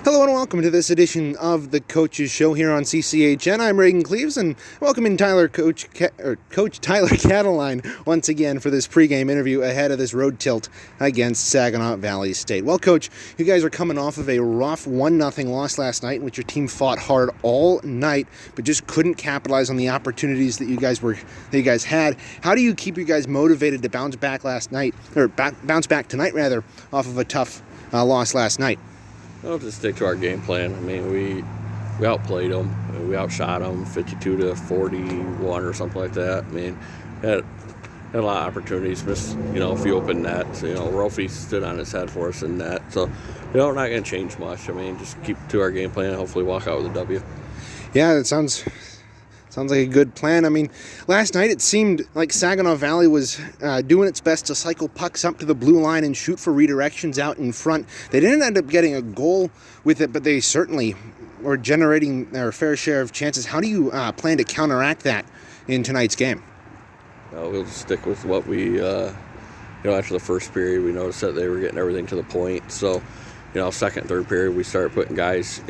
Hello and welcome to this edition of the Coaches Show here on CCHN. I'm Regan Cleves and welcoming Coach Tyler Cataline once again for this pregame interview ahead of this road tilt against Saginaw Valley State. Well, Coach, you guys are coming off of a rough 1-0 loss last night in which your team fought hard all night but just couldn't capitalize on the opportunities that you guys had. How do you keep you guys motivated to bounce back tonight off of a tough loss last night? We'll just stick to our game plan. I mean, we outplayed them. We outshot them 52-41 or something like that. I mean, had a lot of opportunities, missed, a few open nets. Rolfie stood on his head for us in net. So, we're not going to change much. I mean, just keep to our game plan and hopefully walk out with a W. Yeah, it sounds like a good plan. I mean, last night it seemed like Saginaw Valley was doing its best to cycle pucks up to the blue line and shoot for redirections out in front. They didn't end up getting a goal with it, but they certainly were generating their fair share of chances. How do you plan to counteract that in tonight's game? We'll just stick with what we, after the first period, we noticed that they were getting everything to the point. So, second, third period, we started putting guys,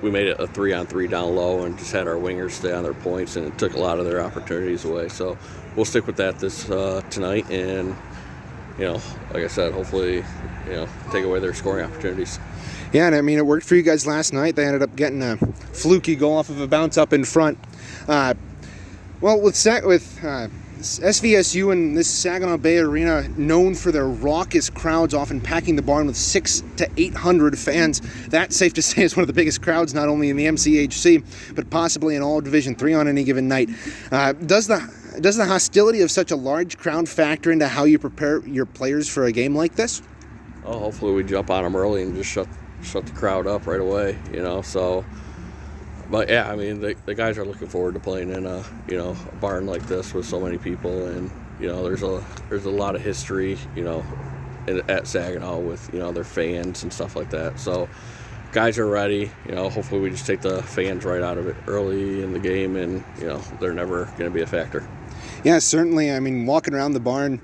we made it a 3-on-3 down low and just had our wingers stay on their points, and it took a lot of their opportunities away. So we'll stick with that this tonight, and like I said, hopefully take away their scoring opportunities. Yeah, and I mean it worked for you guys last night. They ended up getting a fluky goal off of a bounce up in front. With SVSU and this Saginaw Bay Arena, known for their raucous crowds, often packing the barn with 600 to 800 fans. That's safe to say is one of the biggest crowds, not only in the MCHC, but possibly in all Division III on any given night. Does the hostility of such a large crowd factor into how you prepare your players for a game like this? Oh, hopefully we jump on them early and just shut the crowd up right away. So. But yeah, I mean the guys are looking forward to playing in a barn like this with so many people, and there's a lot of history at Saginaw with their fans and stuff like that. So guys are ready. Hopefully we just take the fans right out of it early in the game, and they're never going to be a factor. Yeah, certainly. I mean, walking around the barn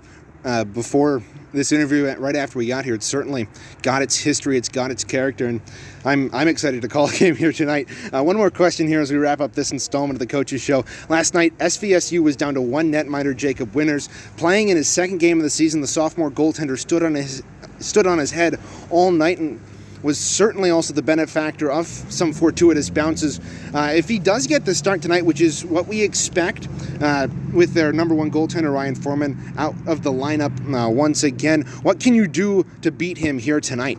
before this interview, right after we got here, it's certainly got its history, it's got its character, and I'm excited to call a game here tonight. One more question here as we wrap up this installment of the Coaches Show. Last night, SVSU was down to one netminder, Jacob Winters. Playing in his second game of the season, the sophomore goaltender stood on his head all night and was certainly also the benefactor of some fortuitous bounces. If he does get the start tonight, which is what we expect, with their number one goaltender, Ryan Foreman, out of the lineup once again, what can you do to beat him here tonight?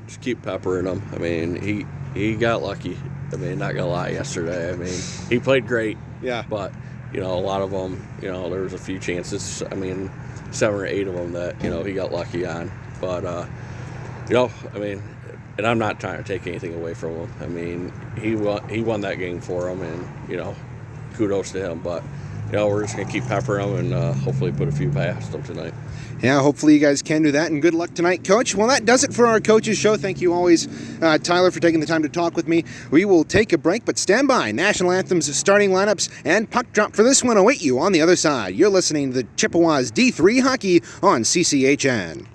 Just keep peppering him. I mean, he got lucky. I mean, not going to lie, yesterday. I mean, he played great. Yeah. But, a lot of them, there was a few chances. I mean, 7 or 8 of them that, he got lucky on. But, I mean, and I'm not trying to take anything away from him. I mean, he won that game for him, and, kudos to him. But, we're just going to keep peppering him and hopefully put a few past them tonight. Yeah, hopefully you guys can do that, and good luck tonight, Coach. Well, that does it for our Coaches Show. Thank you always, Tyler, for taking the time to talk with me. We will take a break, but stand by. National anthems, starting lineups, and puck drop for this one await you on the other side. You're listening to the Chippewas D3 Hockey on CCHN.